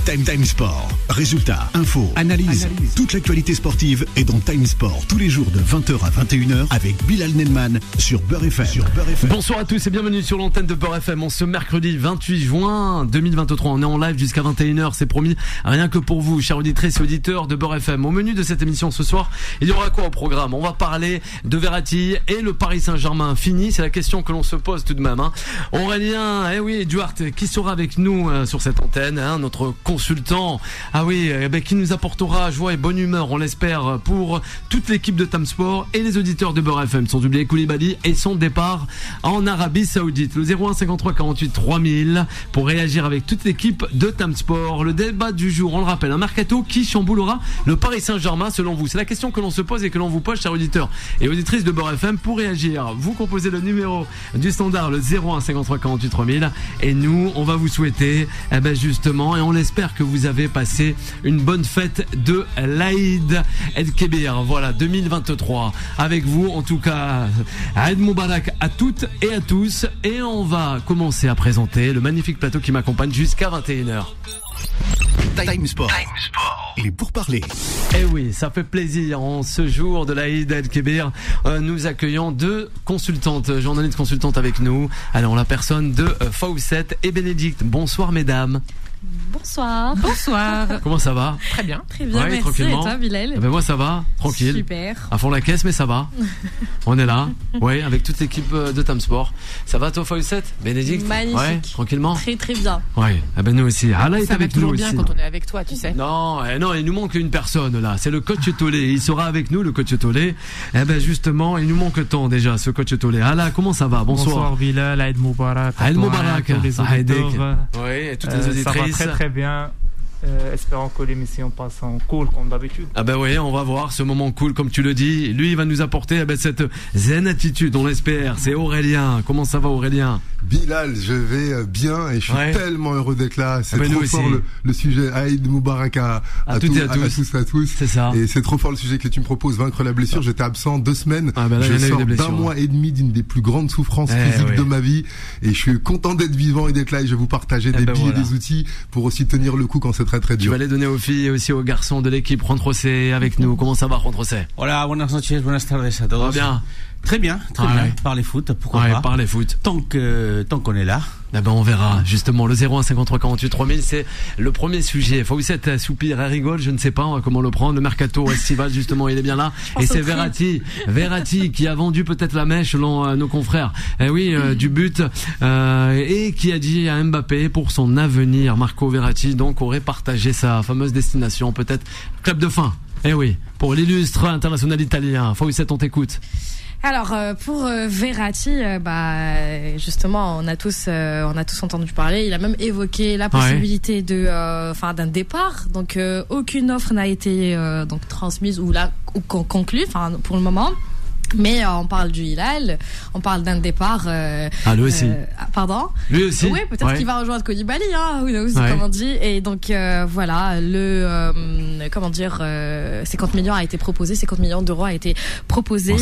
Time Sport. Résultats, infos, analyse. Toute l'actualité sportive est dans Time Sport tous les jours de 20h à 21h avec Bilal Nelman sur Beurre FM. Bonsoir à tous et bienvenue sur l'antenne de Beurre FM. On ce mercredi 28 juin 2023. On est en live jusqu'à 21h, c'est promis. Rien que pour vous, chers auditrices et auditeurs de Beurre FM. Au menu de cette émission ce soir, il y aura quoi au programme? On va parler de Verratti et le Paris Saint-Germain fini. C'est la question que l'on se pose tout de même. Aurélien, Duarte, qui sera avec nous sur cette antenne, notre consultant, qui nous apportera joie et bonne humeur, on l'espère, pour toute l'équipe de Time Sport et les auditeurs de Beurre FM, sans oublier Koulibaly et son départ en Arabie Saoudite. Le 01 53 48 3000 pour réagir avec toute l'équipe de Time Sport. Le débat du jour, on le rappelle, un mercato qui chamboulera le Paris Saint-Germain selon vous. C'est la question que l'on se pose et que l'on vous pose, chers auditeurs et auditrices de Beurre FM. Pour réagir, vous composez le numéro du standard, le 01 53 48 3000, et nous, on va vous souhaiter, justement, et on l'espère, que vous avez passé une bonne fête de l'Aïd El-Kébir, 2023. Avec vous, en tout cas, Aïd Moubarak à toutes et à tous. Et on va commencer à présenter le magnifique plateau qui m'accompagne jusqu'à 21h. Time Sport. Il est pour parler. Eh oui, ça fait plaisir. En ce jour de l'Aïd El-Kébir, nous accueillons deux consultantes, journalistes consultantes avec nous. Alors, la personne de Fawcett et Bénédicte. Bonsoir, mesdames. Bonsoir. Comment ça va? Très bien, merci. Tranquillement. Et toi, Bilal? Moi ça va, tranquille. Super. À fond la caisse, mais ça va. On est là, avec toute l'équipe de Time Sport. Ça va toi, Fawcett? Bénédicte? Magnifique. Tranquillement. Très très bien. Nous aussi. Allah est avec nous aussi. Ça va toujours bien quand on est avec toi, tu sais. Non, il nous manque une personne là. C'est le coach Tolé. Il sera avec nous, le coach Tolé. Justement, il nous manque tant déjà, ce coach Tolé. Allah, comment ça va? Bonsoir Bilal, Aïd Moubarak. Aïd Moubarak. Les auditeurs. Et toutes les auditrices. Ça va très bien. Espérons que l'émission passe en cool comme d'habitude. On va voir ce moment cool comme tu le dis. Lui, il va nous apporter cette zen attitude, on l'espère. C'est Aurélien. Comment ça va, Aurélien? Bilal, je vais bien et je suis tellement heureux d'être là. C'est trop fort le sujet. Aïd Moubarak à toutes et à tous. C'est ça. Et c'est trop fort le sujet que tu me proposes. Vaincre la blessure. J'étais absent 2 semaines. Je sors d'un mois et demi d'une des plus grandes souffrances physiques de ma vie. Et je suis content d'être vivant et d'être là. Et je vais vous partager des billes et des outils pour aussi tenir le coup quand c'est très très dur. Tu vas les donner aux filles et aussi aux garçons de l'équipe. Juan José avec nous. Comment ça va, Juan José? Hola, buenas noches, buenas tardes a todos. Bien. Très bien. Parler foot, pourquoi pas. Parler foot. Tant qu'on est là. On verra, justement. Le 01 53 48 3000, c'est le premier sujet. Fawcett soupire et rigole, je ne sais pas comment le prendre. Le mercato estival, justement, il est bien là. Et c'est Verratti qui a vendu peut-être la mèche selon nos confrères. Du but, et qui a dit à Mbappé pour son avenir. Marco Verratti, donc, aurait partagé sa fameuse destination, peut-être club de fin. Pour l'illustre international italien. Fawcett, on t'écoute. Alors pour Verratti, justement, on a tous entendu parler. Il a même évoqué la possibilité d'un départ. Donc aucune offre n'a été transmise ou conclue. Pour le moment. Mais on parle du Hilal, on parle d'un départ. Lui aussi. Pardon. Lui aussi. Oui, peut-être qu'il va rejoindre Koulibaly, comme on dit. Et donc 50 millions a été proposé, 50 millions d'euros a été proposé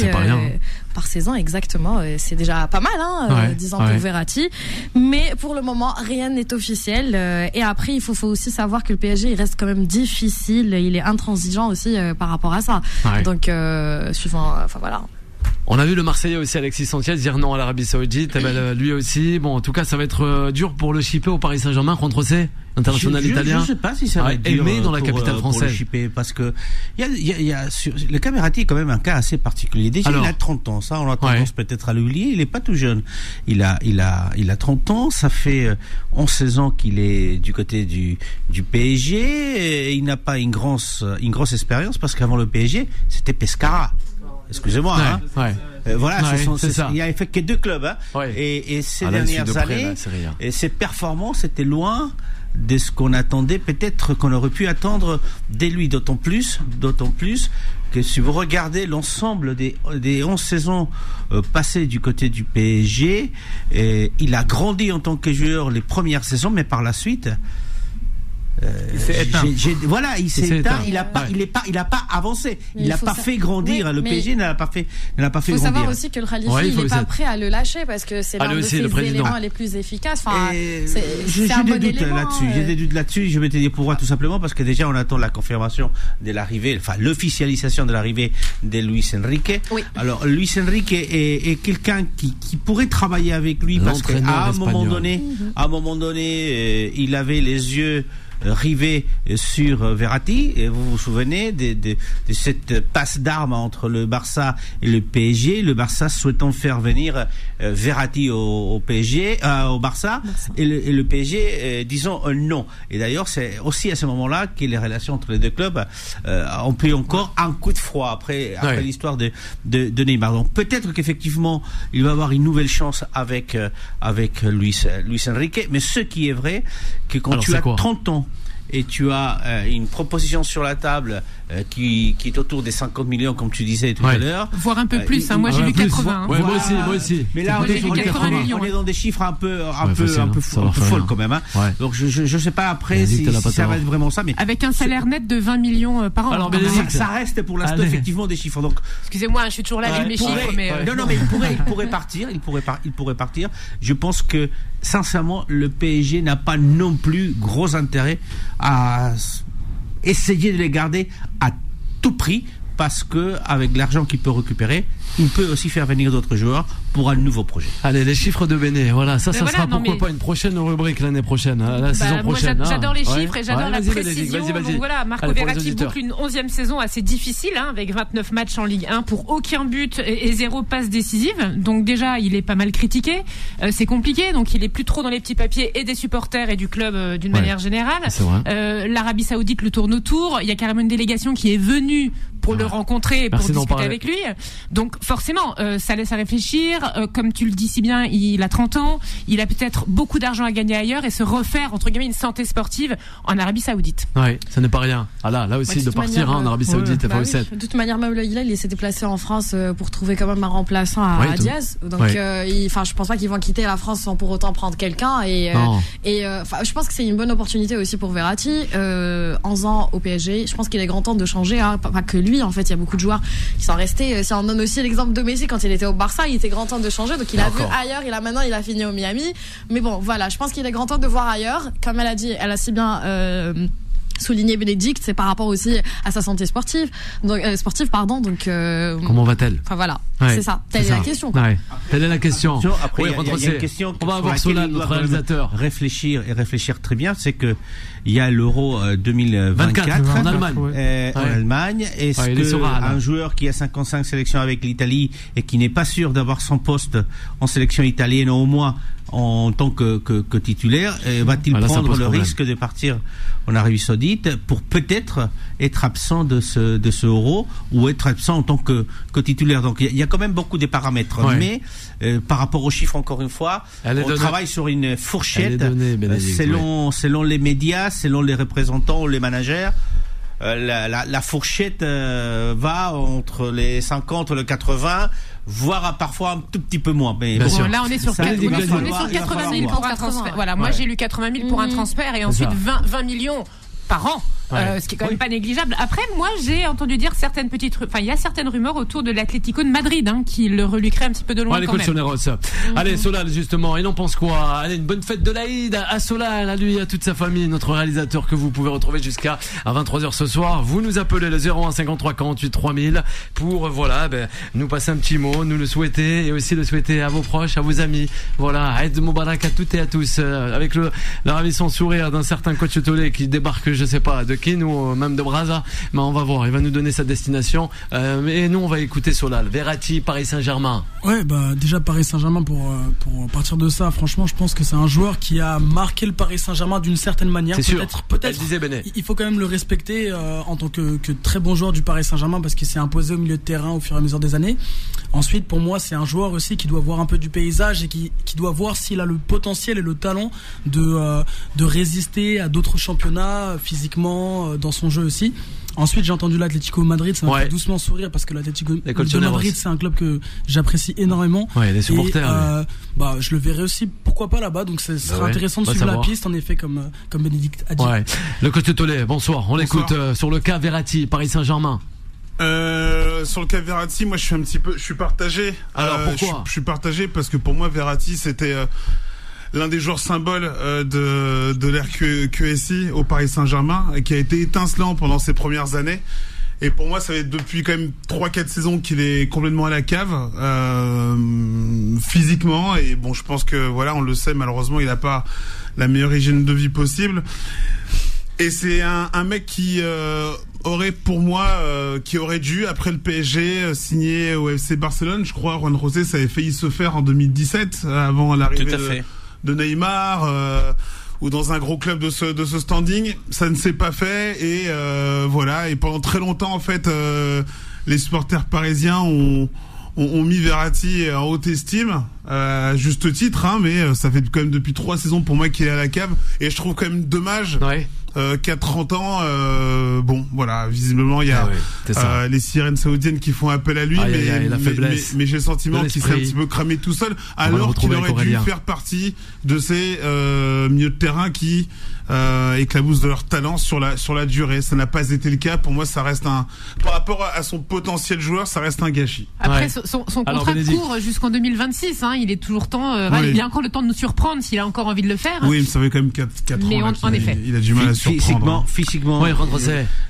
par saison, exactement. C'est déjà pas mal, 10 ans pour Verratti. Mais pour le moment, rien n'est officiel. Et après, il faut aussi savoir que le PSG, il reste quand même difficile. Il est intransigeant aussi par rapport à ça. Donc voilà. On a vu le Marseillais aussi, Alexis Sanchez, dire non à l'Arabie Saoudite. Lui aussi. Bon, en tout cas, ça va être dur pour le shipper au Paris Saint-Germain contre international italien. Je sais pas si ça va être dur dans la capitale française. Pour le shipper, parce que le cas Verratti est quand même un cas assez particulier. Déjà, il a 30 ans. Ça, on a tendance peut-être à l'oublier. Il est pas tout jeune. Il a 30 ans. Ça fait 11-16 ans qu'il est du côté du PSG. Et il n'a pas une grosse expérience parce qu'avant le PSG, c'était Pescara. Excusez-moi. Il a fait que 2 clubs. Et ces dernières années, et ses performances étaient loin de ce qu'on attendait, peut-être qu'on aurait pu attendre dès lui, d'autant plus que si vous regardez l'ensemble des 11 saisons passées du côté du PSG, il a grandi en tant que joueur les premières saisons, mais par la suite il s'est éteint. Il s'est éteint. Il a pas avancé. Il n'a pas fait grandir. Le PSG n'a pas fait grandir. Il faut savoir aussi que le Khalifi, il n'est pas prêt à le lâcher parce que c'est l'un de ses éléments les plus efficaces. Enfin, j'ai des doutes là-dessus. J'ai des doutes là-dessus. Je vais te dire pourquoi, tout simplement parce que déjà on attend la confirmation de l'arrivée, enfin l'officialisation de l'arrivée de Luis Enrique. Oui. Alors Luis Enrique est quelqu'un qui pourrait travailler avec lui parce qu'à un moment donné, il avait les yeux rivé sur Verratti, et vous vous souvenez de cette passe d'armes entre le Barça et le PSG, le Barça souhaitant faire venir Verratti au PSG, au Barça. Et le PSG disons non. Et d'ailleurs c'est aussi à ce moment-là que les relations entre les deux clubs ont pris encore un coup de froid après l'histoire de Neymar. Donc peut-être qu'effectivement il va avoir une nouvelle chance avec Luis Enrique, mais ce qui est vrai que quand tu as 30 ans et tu as une proposition sur la table qui est autour des 50 millions, comme tu disais tout à l'heure. Voire un peu plus, moi j'ai lu 80. Ouais, moi aussi. Mais là, on est dans des chiffres un peu folles quand même. Donc je sais pas après si ça va être vraiment ça. Mais avec un salaire net de 20 millions par an. Alors, ça reste pour l'instant effectivement des chiffres. Donc, excusez-moi, je suis toujours là avec mes chiffres. Non, mais il pourrait partir. Il pourrait partir. Je pense que sincèrement, le PSG n'a pas non plus gros intérêt à essayer de les garder à tout prix, parce que avec l'argent qu'il peut récupérer, il peut aussi faire venir d'autres joueurs pour un nouveau projet. Allez, les chiffres de Béné, voilà, ça sera pourquoi pas une prochaine rubrique l'année prochaine, la saison prochaine. Moi, j'adore les chiffres et j'adore la précision. Vas-y. Donc voilà, Marco Verratti boucle une 11e saison assez difficile, avec 29 matchs en Ligue 1 pour aucun but et 0 passe décisive. Donc déjà, il est pas mal critiqué. C'est compliqué, donc il est plus trop dans les petits papiers et des supporters et du club d'une manière générale. L'Arabie Saoudite le tourne autour. Il y a carrément une délégation qui est venue pour le rencontrer et pour discuter avec lui. Donc forcément, ça laisse à réfléchir. Comme tu le dis si bien, il a 30 ans, il a peut-être beaucoup d'argent à gagner ailleurs et se refaire entre guillemets une santé sportive en Arabie Saoudite. Ouais, ça n'est pas rien. Là aussi de partir en Arabie Saoudite, de toute manière, même le Hilal, il s'est déplacé en France pour trouver quand même un remplaçant à Diaz. Donc je pense pas qu'ils vont quitter la France sans pour autant prendre quelqu'un. Et je pense que c'est une bonne opportunité aussi pour Verratti. 11 ans au PSG, je pense qu'il est grand temps de changer. Pas que lui, en fait, il y a beaucoup de joueurs qui sont restés. Si on donne aussi l'exemple de Messi, quand il était au Barça, il était grand temps de changer, donc il a vu ailleurs, il a fini au Miami. Mais bon, voilà, je pense qu'il est grand temps de voir ailleurs. Comme elle a dit, elle a si bien souligné Bénédicte, c'est par rapport aussi à sa santé sportive. Donc, donc comment va-t-elle? Enfin voilà, c'est ça. Telle est la question. Telle est la question. Après, il y a une question. On va avoir Solal, notre réalisateur. Réfléchir très bien, c'est que il y a l'Euro 2024 en Allemagne. En Allemagne. Est-ce qu'un joueur qui a 55 sélections avec l'Italie et qui n'est pas sûr d'avoir son poste en sélection italienne au moins en tant que titulaire, va-t-il prendre le risque de partir en Arabie Saoudite pour peut-être être absent de ce Euro ou être absent en tant que titulaire? Donc il y a quand même beaucoup de paramètres, mais par rapport aux chiffres, encore une fois, on travaille sur une fourchette selon les médias, selon les représentants ou les managers. La fourchette va entre les 50 et les 80, voire parfois un tout petit peu moins. Mais là, on est sur 80 000 pour un transfert. Voilà, moi j'ai lu 80 000 pour un transfert et ensuite 20 millions par an. Ce qui est quand même pas négligeable. Après, moi, j'ai entendu dire il y a certaines rumeurs autour de l'Atlético de Madrid, qui le reluquerait un petit peu de loin quand même. Allez, Solal, justement, il en pense quoi? Allez, une bonne fête de l'Aïd à Solal, à lui, à toute sa famille, notre réalisateur que vous pouvez retrouver jusqu'à 23h ce soir. Vous nous appelez le 01 53 48 3000 pour, nous passer un petit mot, nous le souhaiter et aussi le souhaiter à vos proches, à vos amis. Voilà, Aïd Moubarak à toutes et à tous, avec le ravissant sourire d'un certain coach Tolé qui débarque, je sais pas, de Kin ou même de Brazza, mais on va voir, il va nous donner sa destination, et nous on va écouter Solal. Verratti, Paris Saint-Germain. Déjà Paris Saint-Germain, pour partir de ça, franchement je pense que c'est un joueur qui a marqué le Paris Saint-Germain d'une certaine manière. Peut-être il faut quand même le respecter en tant que très bon joueur du Paris Saint-Germain, parce qu'il s'est imposé au milieu de terrain au fur et à mesure des années. Ensuite, pour moi, c'est un joueur aussi qui doit voir un peu du paysage et qui doit voir s'il a le potentiel et le talent de résister à d'autres championnats physiquement, dans son jeu aussi. Ensuite, j'ai entendu l'Atlético Madrid, ça m'a fait doucement sourire parce que l'Atlético de Madrid, c'est un club que j'apprécie énormément. Ouais, les supporters. Je le verrai aussi, pourquoi pas là-bas. Donc, ce sera intéressant de suivre la piste, en effet, comme Bénédicte a dit. Ouais. Le coach Tollet, bonsoir. On l'écoute sur le cas Verratti, Paris Saint-Germain. Sur le cas Verratti, moi je suis partagé. Alors pourquoi je suis partagé parce que pour moi Verratti c'était l'un des joueurs symboles de l'ère QSI au Paris Saint-Germain et qui a été étincelant pendant ses premières années. Et pour moi, ça fait depuis quand même 3-4 saisons qu'il est complètement à la cave physiquement. Et bon, je pense que voilà, on le sait, malheureusement, il n'a pas la meilleure hygiène de vie possible. Et c'est un mec qui aurait pour moi qui aurait dû après le PSG signer au FC Barcelone. Je crois Juan José, ça avait failli se faire en 2017 avant l'arrivée de Neymar ou dans un gros club de ce standing. Ça ne s'est pas fait et voilà. Et pendant très longtemps en fait, les supporters parisiens ont mis Verratti en haute estime, à juste titre, hein, mais ça fait quand même depuis 3 saisons pour moi qu'il est à la cave et je trouve quand même dommage. Qu'à 30 ans, bon, voilà, visiblement il y a les sirènes saoudiennes qui font appel à lui, mais j'ai le sentiment qu'il s'est un petit peu cramé tout seul, alors qu'il aurait dû faire partie de ces milieux de terrain qui éclaboussent de leur talent sur la durée. Ça n'a pas été le cas. Pour moi, ça reste par rapport à son potentiel joueur, ça reste un gâchis. Après, son contrat court jusqu'en 202026. Hein, il est toujours temps. Il a encore le temps de nous surprendre s'il a encore envie de le faire. Oui, mais ça fait quand même 4 mais ans. En effet, il a du mal à surprendre. Physiquement.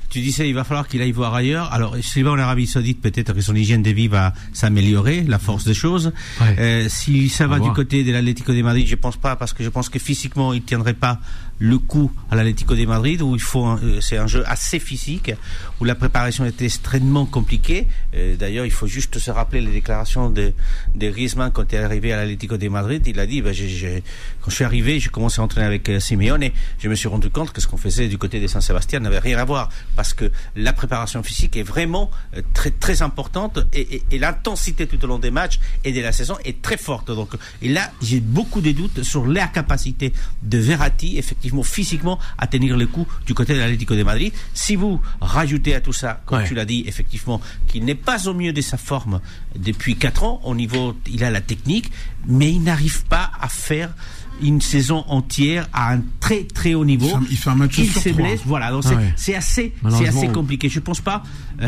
Tu disais, il va falloir qu'il aille voir ailleurs. Alors, s'il va en Arabie Saoudite, peut-être que son hygiène de vie va s'améliorer, la force des choses. Si ça va du côté de l'Atlético de Madrid, je pense pas, parce que je pense que physiquement, il tiendrait pas le coup à l'Atlético de Madrid, où c'est un jeu assez physique, où la préparation était extrêmement compliquée. D'ailleurs, il faut juste se rappeler les déclarations de Griezmann quand il est arrivé à l'Atlético de Madrid. Il a dit, quand je suis arrivé, j'ai commencé à entraîner avec Simeone, et je me suis rendu compte que ce qu'on faisait du côté de San Sébastien n'avait rien à voir, parce que la préparation physique est vraiment très très importante et l'intensité tout au long des matchs et de la saison est très forte. Donc, et là, j'ai beaucoup de doutes sur la capacité de Verratti, effectivement, physiquement, à tenir le coup du côté de l'Atlético de Madrid. Si vous rajoutez à tout ça, comme tu l'as dit, effectivement, qu'il n'est pas au mieux de sa forme depuis 4 ans, au niveau, il a la technique, mais il n'arrive pas à faire une saison entière à un très très haut niveau. Il fait un match sur 3. Il se blesse, voilà. Donc c'est assez compliqué. Je pense pas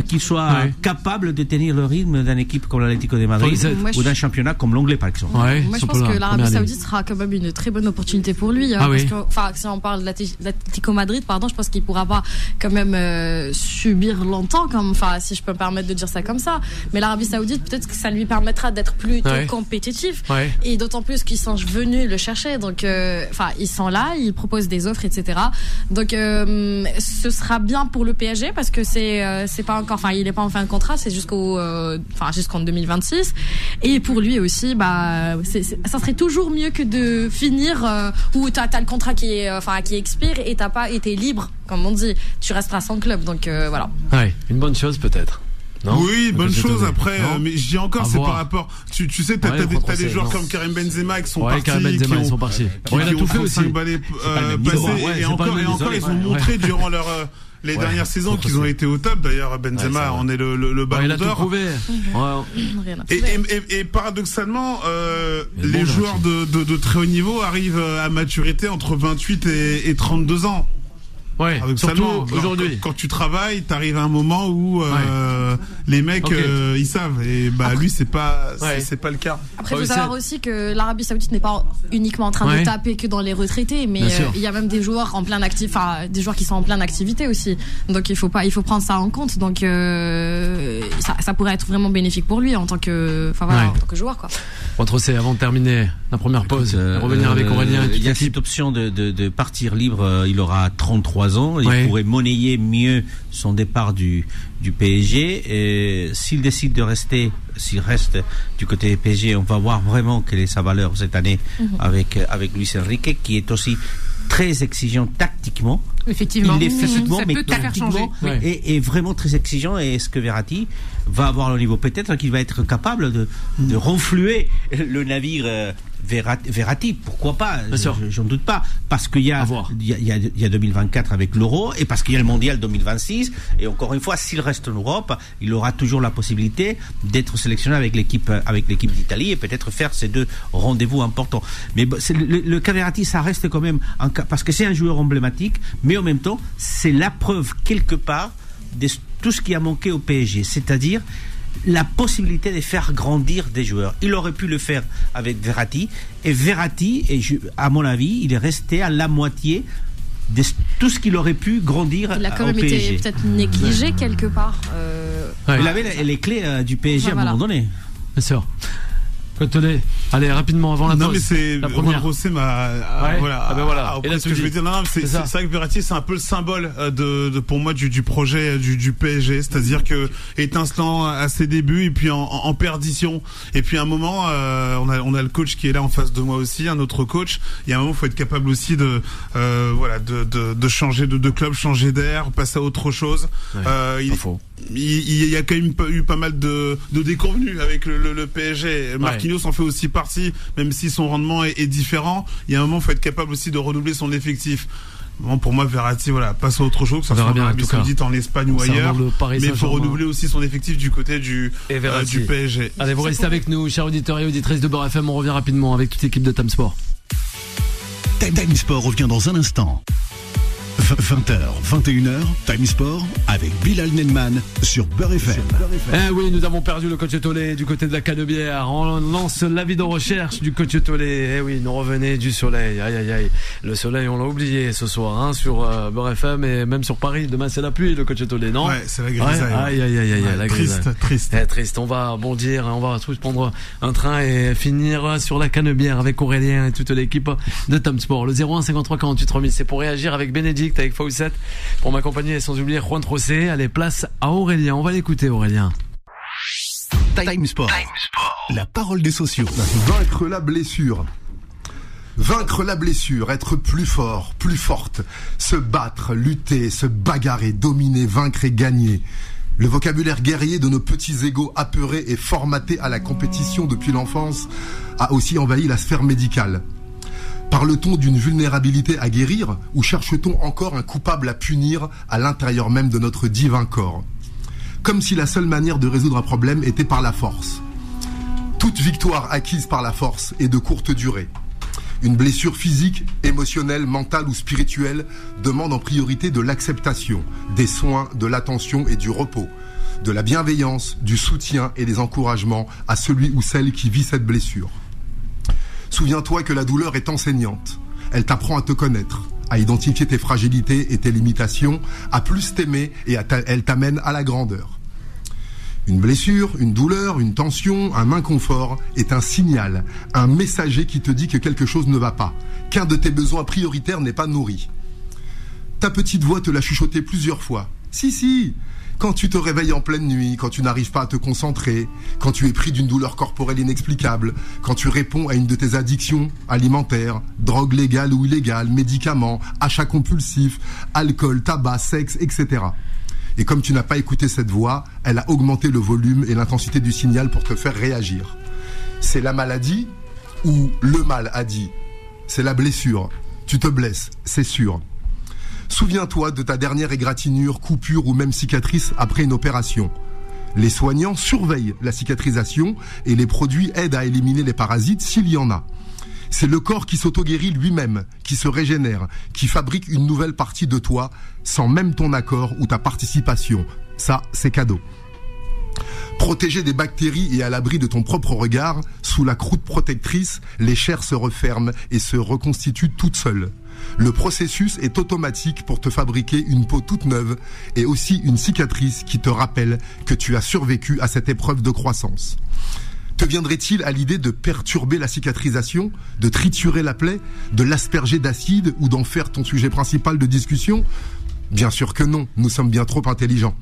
qu'il soit capable de tenir le rythme d'une équipe comme l'Atlético de Madrid ou d'un championnat comme l'Anglais par exemple. Moi je pense que l'Arabie Saoudite sera quand même une très bonne opportunité pour lui. Parce que, si on parle de l'Atlético Madrid, je pense qu'il pourra pas quand même subir longtemps, si je peux me permettre de dire ça comme ça. Mais l'Arabie Saoudite, peut-être que ça lui permettra d'être plus compétitif. Et d'autant plus qu'ils sont venus le chercher. Donc, ils sont là, ils proposent des offres, etc. Donc, ce sera bien pour le PSG parce que c'est pas encore, il est pas en fin de contrat, c'est jusqu'en 2026. Et pour lui aussi, ça serait toujours mieux que de finir où t'as le contrat qui expire et t'es libre, comme on dit. Tu resteras sans club. Donc, voilà. Une bonne chose peut-être. Non, oui, bonne chose après, mais je dis encore, c'est par rapport. Tu sais, t'as des joueurs comme Karim Benzema qui sont partis. Karim Benzema, ils sont partis. Il a tout fait aussi. Et encore, ils ont montré durant les dernières saisons qu'ils ont été au top. D'ailleurs, Benzema en est le ballon d'or. Et paradoxalement, les joueurs de très haut niveau arrivent à maturité entre 28 et 32 ans. Surtout aujourd'hui. Quand tu travailles, t'arrives à un moment où les mecs ils savent. Et après, lui c'est pas le cas. Après, il faut savoir aussi que l'Arabie Saoudite n'est pas uniquement en train de taper que dans les retraités, mais il y a même des joueurs en plein des joueurs qui sont en pleine activité aussi. Donc il faut prendre ça en compte. Donc ça pourrait être vraiment bénéfique pour lui en tant que joueur quoi. Retrocé avant de terminer la première pause, revenir avec Aurélien. Il y a cette option de partir libre. Il aura 33 ans, il pourrait monnayer mieux son départ du PSG. Et s'il décide de rester, s'il reste du côté du PSG, on va voir vraiment quelle est sa valeur cette année avec Luis Enrique, qui est aussi très exigeant tactiquement, Effectivement. Il les fait souvent, mais tactiquement et vraiment très exigeant. Et est-ce que Verratti va avoir le niveau? Peut-être qu'il va être capable de renflouer le navire Verratti, pourquoi pas? J'en doute pas, parce qu'il y a 2024 avec l'Euro et parce qu'il y a le Mondial 2026. Et encore une fois, s'il reste en Europe, il aura toujours la possibilité d'être sélectionné avec l'équipe d'Italie et peut-être faire ces 2 rendez-vous importants. Mais le cas Verratti, ça reste quand même un cas, parce que c'est un joueur emblématique, mais en même temps, c'est la preuve quelque part de tout ce qui a manqué au PSG, c'est-à-dire la possibilité de faire grandir des joueurs. Il aurait pu le faire avec Verratti, et Verratti, à mon avis, il est resté à la moitié de tout ce qu'il aurait pu grandir au PSG. Il a quand même été peut-être négligé quelque part. Il avait les clés du PSG à un moment donné. Bien sûr. Cotelet, allez rapidement avant la pause. Non mais c'est la première. Rossé voilà. Et là, ce que je veux dire, non, c'est vrai que Verratti c'est un peu le symbole pour moi du projet du PSG, c'est-à-dire que étincelant à ses débuts et puis en perdition, et puis à un moment on a le coach qui est là en face de moi aussi, un autre coach. Il y a un moment, faut être capable aussi de changer de club, changer d'air, passer à autre chose. Il y a quand même eu pas mal de déconvenues avec le PSG. Marquinhos en fait aussi partie, même si son rendement est différent. Il y a un moment, faut être capable aussi de renouveler son effectif. Bon, pour moi, Verratti, passe à autre chose, que ça soit en Arabie Saoudite, en Espagne ou ailleurs. Mais il faut renouveler aussi son effectif du côté du PSG. Allez, vous restez avec nous, chers auditeurs et auditrices de Beurre FM. On revient rapidement avec toute l'équipe de Time Sport. Time Sport revient dans un instant. 20h, 21h, Time Sport avec Bilal Nenman sur Beurre FM. Oui, nous avons perdu le coach Tollet du côté de la Canebière. On lance l'avis de recherche du coach Tollet. Oui, nous revenait du soleil. Aïe. Le soleil, on l'a oublié ce soir sur Beurre FM et même sur Paris. Demain, c'est la pluie, le coach Tollet, non? Ouais, c'est la grisaille. Aïe, la grisaille. Triste. Triste. On va bondir, on va tous prendre un train et finir sur la Canebière avec Aurélien et toute l'équipe de Time Sport. Le 01 53 48 3000, c'est pour réagir avec Bénédicte, avec Fawcett, pour m'accompagner et sans oublier Juan Rossé. Allez, place à Aurélien. On va l'écouter, Aurélien. Time Sport. La parole des sociaux. Vaincre la blessure. Vaincre la blessure, être plus fort, plus forte, se battre, lutter, se bagarrer, dominer, vaincre et gagner. Le vocabulaire guerrier de nos petits égos apeurés et formatés à la compétition depuis l'enfance a aussi envahi la sphère médicale. Parle-t-on d'une vulnérabilité à guérir ou cherche-t-on encore un coupable à punir à l'intérieur même de notre divin corps? Comme si la seule manière de résoudre un problème était par la force. Toute victoire acquise par la force est de courte durée. Une blessure physique, émotionnelle, mentale ou spirituelle demande en priorité de l'acceptation, des soins, de l'attention et du repos, de la bienveillance, du soutien et des encouragements à celui ou celle qui vit cette blessure. Souviens-toi que la douleur est enseignante. Elle t'apprend à te connaître, à identifier tes fragilités et tes limitations, à plus t'aimer et elle t'amène à la grandeur. Une blessure, une douleur, une tension, un inconfort est un signal, un messager qui te dit que quelque chose ne va pas, qu'un de tes besoins prioritaires n'est pas nourri. Ta petite voix te l'a chuchoté plusieurs fois. Si, quand tu te réveilles en pleine nuit, quand tu n'arrives pas à te concentrer, quand tu es pris d'une douleur corporelle inexplicable, quand tu réponds à une de tes addictions alimentaires, drogue légale ou illégale, médicaments, achats compulsifs, alcool, tabac, sexe, etc. Et comme tu n'as pas écouté cette voix, elle a augmenté le volume et l'intensité du signal pour te faire réagir. C'est la maladie ou le mal a dit? C'est la blessure. Tu te blesses, c'est sûr. Souviens-toi de ta dernière égratignure, coupure ou même cicatrice après une opération. Les soignants surveillent la cicatrisation et les produits aident à éliminer les parasites s'il y en a. C'est le corps qui s'auto-guérit lui-même, qui se régénère, qui fabrique une nouvelle partie de toi sans même ton accord ou ta participation. Ça, c'est cadeau. Protégé des bactéries et à l'abri de ton propre regard, sous la croûte protectrice, les chairs se referment et se reconstituent toutes seules. Le processus est automatique pour te fabriquer une peau toute neuve et aussi une cicatrice qui te rappelle que tu as survécu à cette épreuve de croissance. Te viendrait-il à l'idée de perturber la cicatrisation, de triturer la plaie, de l'asperger d'acide ou d'en faire ton sujet principal de discussion? Bien sûr que non, nous sommes bien trop intelligents.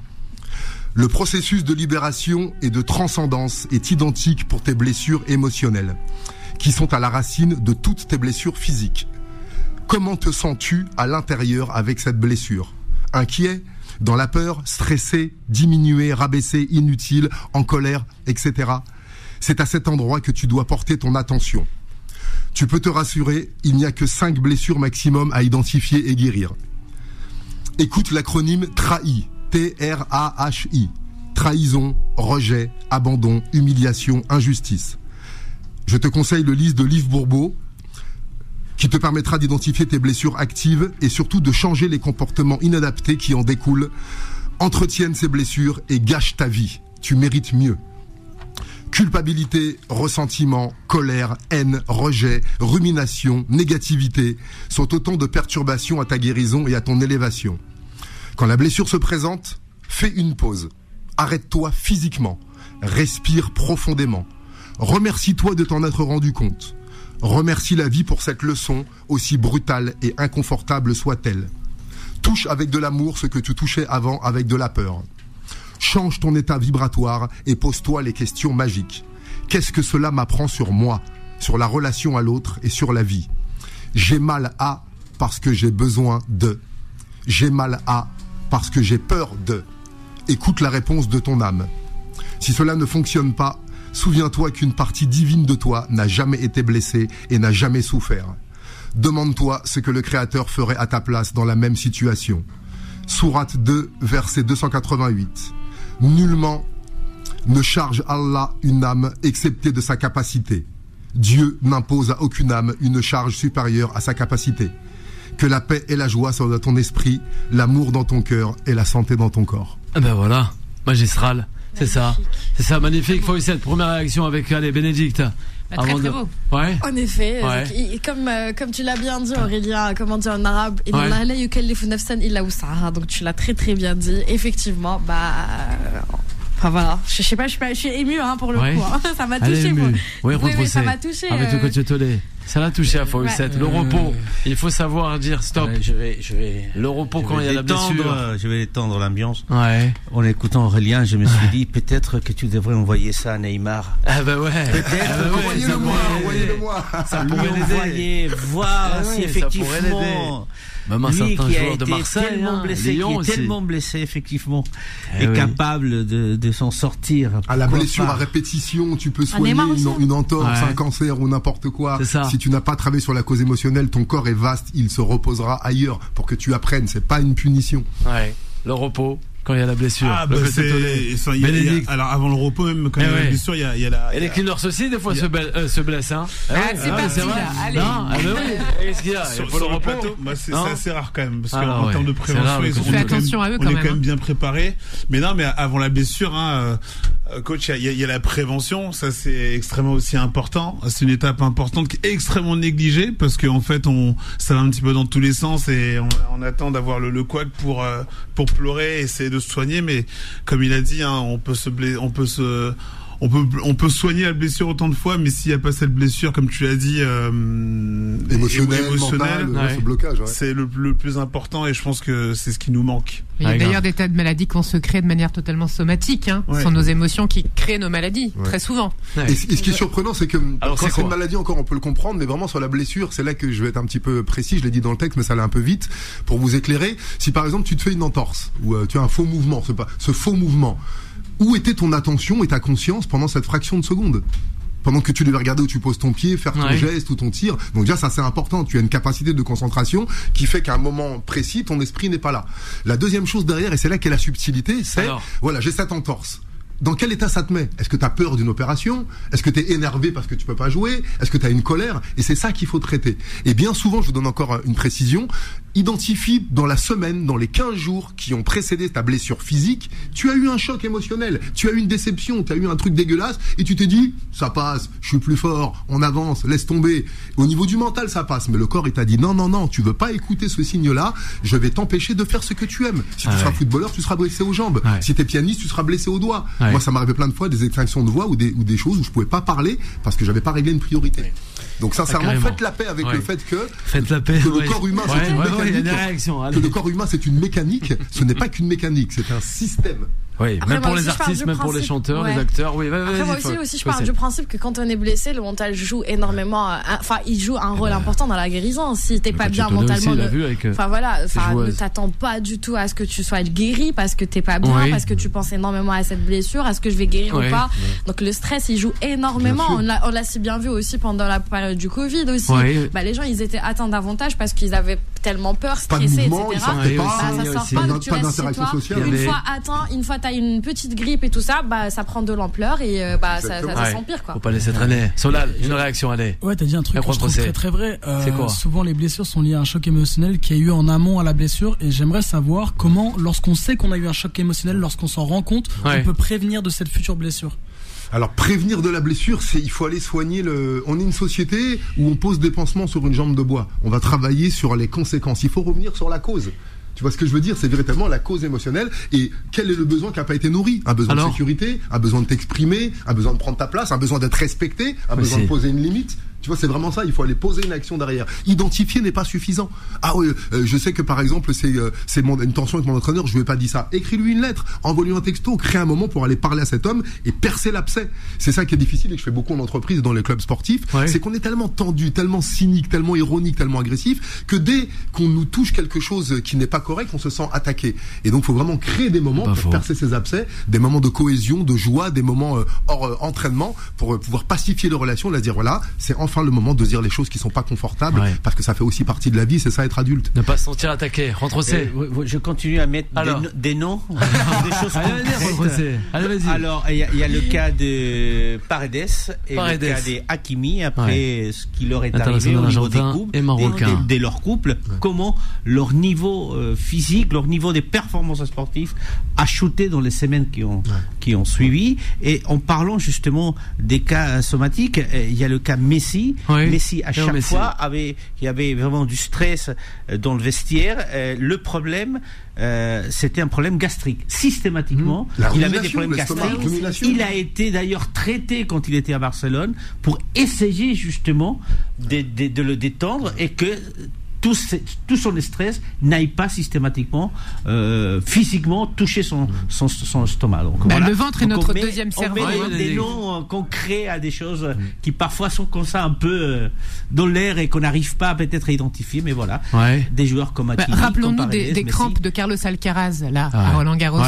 Le processus de libération et de transcendance est identique pour tes blessures émotionnelles, qui sont à la racine de toutes tes blessures physiques. Comment te sens-tu à l'intérieur avec cette blessure? Inquiet, dans la peur, stressé, diminué, rabaissé, inutile, en colère, etc. C'est à cet endroit que tu dois porter ton attention. Tu peux te rassurer, il n'y a que 5 blessures maximum à identifier et guérir. Écoute l'acronyme TRAHI, T-R-A-H-I. Trahison, rejet, abandon, humiliation, injustice. Je te conseille le livre de Yves Bourbeau, qui te permettra d'identifier tes blessures actives et surtout de changer les comportements inadaptés qui en découlent. Entretiennent ces blessures et gâche ta vie. Tu mérites mieux. Culpabilité, ressentiment, colère, haine, rejet, rumination, négativité sont autant de perturbations à ta guérison et à ton élévation. Quand la blessure se présente, fais une pause. Arrête-toi physiquement. Respire profondément. Remercie-toi de t'en être rendu compte. Remercie la vie pour cette leçon, aussi brutale et inconfortable soit-elle. Touche avec de l'amour ce que tu touchais avant avec de la peur. Change ton état vibratoire et pose-toi les questions magiques. Qu'est-ce que cela m'apprend sur moi, sur la relation à l'autre et sur la vie? J'ai mal à parce que j'ai besoin de. J'ai mal à parce que j'ai peur de. Écoute la réponse de ton âme. Si cela ne fonctionne pas, souviens-toi qu'une partie divine de toi n'a jamais été blessée et n'a jamais souffert. Demande-toi ce que le Créateur ferait à ta place dans la même situation. Sourate 2, verset 288. Nullement ne charge Allah une âme excepté de sa capacité. Dieu n'impose à aucune âme une charge supérieure à sa capacité. Que la paix et la joie soient dans ton esprit, l'amour dans ton cœur et la santé dans ton corps. Ah ben voilà, magistral. C'est ça, magnifique. Fawcett, première réaction avec Bénédicte. Très très beau. Ouais. En effet, comme tu l'as bien dit, Aurélien, comment dire en arabe, donc tu l'as très très bien dit. Effectivement, enfin voilà, je sais pas, je suis émue pour le coup. Hein. Ça m'a touché. Oui, ça m'a touché. Avec le coach Tolé. Ça l'a touché à Fawcett. Le repos, il faut savoir dire stop. Je vais. Le repos quand il y a la blessure. Je vais étendre l'ambiance. Ouais. En écoutant Aurélien, je me suis dit peut-être que tu devrais envoyer ça à Neymar. Ah bah ouais. Peut-être. Envoyez-le-moi. Ça pourrait l'aider. Voir si effectivement. Même un certain joueur de Marseille, tellement blessé, effectivement, est capable de s'en sortir. À la blessure à répétition, tu peux soigner une entorse, un cancer ou n'importe quoi. Si tu n'as pas travaillé sur la cause émotionnelle, ton corps est vaste, il se reposera ailleurs pour que tu apprennes. C'est pas une punition. Ouais. Le repos. Quand il y a la blessure. Alors avant le repos même quand il y a la blessure, il y a la. Et les cleaners aussi des fois se blessent hein. C'est parti là. Allez. Non, qu'est-ce qu'il y a? Sur le plateau, c'est assez rare quand même parce qu'en termes de prévention, on fait attention à eux quand même. On est quand même bien préparé. Mais non, mais avant la blessure, coach, il y a la prévention. Ça c'est extrêmement aussi important. C'est une étape importante qui est extrêmement négligée parce qu'en fait ça va un petit peu dans tous les sens et on attend d'avoir le couac pour pleurer et essayer de se soigner, mais comme il a dit, on peut soigner la blessure autant de fois, mais s'il n'y a pas cette blessure, comme tu l'as dit, émotionnelle, ce blocage, c'est le plus important et je pense que c'est ce qui nous manque. Il y a d'ailleurs des tas de maladies qu'on se crée de manière totalement somatique. Ce sont nos émotions qui créent nos maladies, très souvent. Et ce qui est surprenant, c'est que quand c'est une maladie, encore on peut le comprendre, mais vraiment sur la blessure, c'est là que je vais être un petit peu précis, je l'ai dit dans le texte, mais ça allait un peu vite, pour vous éclairer. Si par exemple tu te fais une entorse, ou tu as un faux mouvement, ce faux mouvement, où était ton attention et ta conscience pendant cette fraction de seconde? Pendant que tu devais regarder où tu poses ton pied, faire ton geste ou ton tir. Donc déjà, ça c'est important. Tu as une capacité de concentration qui fait qu'à un moment précis, ton esprit n'est pas là. La deuxième chose derrière, et c'est là qu'est la subtilité, c'est, j'ai cette entorse. Dans quel état ça te met? Est-ce que tu as peur d'une opération? Est-ce que tu es énervé parce que tu peux pas jouer? Est-ce que tu as une colère? Et c'est ça qu'il faut traiter. Et bien souvent, je vous donne encore une précision, identifie dans la semaine, dans les 15 jours qui ont précédé ta blessure physique, tu as eu un choc émotionnel, tu as eu une déception, tu as eu un truc dégueulasse et tu t'es dit, ça passe, je suis plus fort, on avance, laisse tomber. Au niveau du mental, ça passe, mais le corps, il t'a dit, non, tu veux pas écouter ce signe-là, je vais t'empêcher de faire ce que tu aimes. Si tu seras footballeur, tu seras blessé aux jambes. Si t'es pianiste, tu seras blessé aux doigts. Moi, ça m'est arrivé plein de fois, des extinctions de voix ou des choses où je pouvais pas parler parce que j'avais pas réglé une priorité. Donc sincèrement, faites la paix avec le fait que le corps humain, c'est une mécanique. Il y a des réactions. Que le corps humain, c'est une mécanique. Ce n'est pas qu'une mécanique, c'est un système. Oui, après, même pour les artistes, même pour les chanteurs, les acteurs. Oui, après, moi aussi, je pars du principe que quand on est blessé, le mental joue énormément. Enfin, il joue un rôle important dans la guérison. Si t'es pas bien mentalement, enfin voilà, ne t'attends pas du tout à ce que tu sois guéri parce que t'es pas bien, parce que tu penses énormément à cette blessure, est-ce que je vais guérir ou pas. Donc le stress, il joue énormément. On l'a si bien vu aussi pendant la période du Covid aussi. Les gens, ils étaient atteints davantage parce qu'ils avaient tellement peur, stressés, etc. Ça sort pas, donc tu restes chez toi. Une fois t'as une petite grippe et tout ça, ça prend de l'ampleur et ça s'empire, quoi. Faut pas laisser traîner. Solal, une réaction, allez. Ouais, t'as dit un truc que je trouve très très vrai. C'est quoi? Souvent les blessures sont liées à un choc émotionnel qui a eu en amont à la blessure, et j'aimerais savoir comment, lorsqu'on sait qu'on a eu un choc émotionnel, lorsqu'on s'en rend compte, on peut prévenir de cette future blessure. Alors, prévenir de la blessure, il faut aller soigner on est une société où on pose des pansements sur une jambe de bois. On va travailler sur les conséquences. Il faut revenir sur la cause. Tu vois ce que je veux dire? C'est véritablement la cause émotionnelle. Et quel est le besoin qui n'a pas été nourri? Un besoin de sécurité, un besoin de t'exprimer, un besoin de prendre ta place, un besoin d'être respecté, un besoin de poser une limite. Tu vois, c'est vraiment ça. Il faut aller poser une action derrière. Identifier n'est pas suffisant. Ah oui, je sais que par exemple, c'est une tension avec mon entraîneur. Je lui ai pas dit ça. Écris-lui une lettre, envoie-lui un texto, crée un moment pour aller parler à cet homme et percer l'abcès. C'est ça qui est difficile et que je fais beaucoup en entreprise et dans les clubs sportifs. C'est qu'on est tellement tendu, tellement cynique, tellement ironique, tellement agressif que dès qu'on nous touche quelque chose qui n'est pas correct, on se sent attaqué. Et donc, il faut vraiment créer des moments pour percer ces abcès, des moments de cohésion, de joie, des moments hors entraînement pour pouvoir pacifier les relations, là dire voilà, c'est enfin le moment de dire les choses qui sont pas confortables parce que ça fait aussi partie de la vie, c'est ça être adulte. Ne pas se sentir attaqué. Rentre C. Je continue à mettre des noms, des choses concrètes. Allez, vas-y. Alors il y a le cas de Paredes et le cas des Hakimi après ce qui leur est arrivé au niveau des couples, de leur couple, comment leur niveau physique, leur niveau des performances sportives a chuté dans les semaines qui ont suivi. Et en parlant justement des cas somatiques, il y a le cas Messi. Messi à chaque fois il y avait vraiment du stress dans le vestiaire. Le problème c'était un problème gastrique. Systématiquement, il avait des problèmes gastriques. Il a été d'ailleurs traité quand il était à Barcelone pour essayer justement de le détendre et que tout son stress n'aille pas systématiquement physiquement toucher son estomac. Donc, le ventre est notre deuxième cerveau. On met des noms concrets à des choses qui parfois sont comme ça un peu dans l'air et qu'on n'arrive pas peut-être à identifier, mais voilà. Des joueurs comme Hakimi, rappelons-nous des crampes de Carlos Alcaraz là à Roland Garros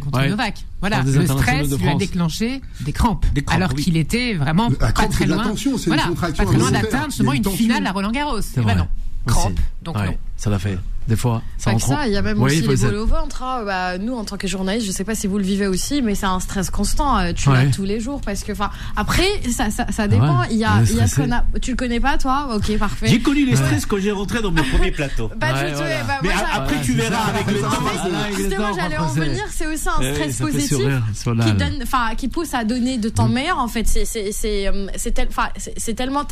contre Novak. Voilà, le stress lui a déclenché des crampes alors qu'il était vraiment pas très loin. Pas très loin d'atteindre justement une finale à Roland Garros. Et non. Crampe, donc non. Ça l'a fait. Des fois, ça rentre. Ça, il y a même aussi les bols au ventre. Nous, en tant que journaliste, je sais pas si vous le vivez aussi, mais c'est un stress constant. Tu l'as tous les jours parce que, après, ça dépend. Il y a ce qu'on a. Tu le connais pas, toi? Ok, parfait. J'ai connu les stress quand j'ai rentré dans mes premiers plateaux. Mais après, tu verras avec le temps. Justement, j'allais en venir. C'est aussi un stress positif qui pousse à donner de temps meilleur. En fait, c'est tellement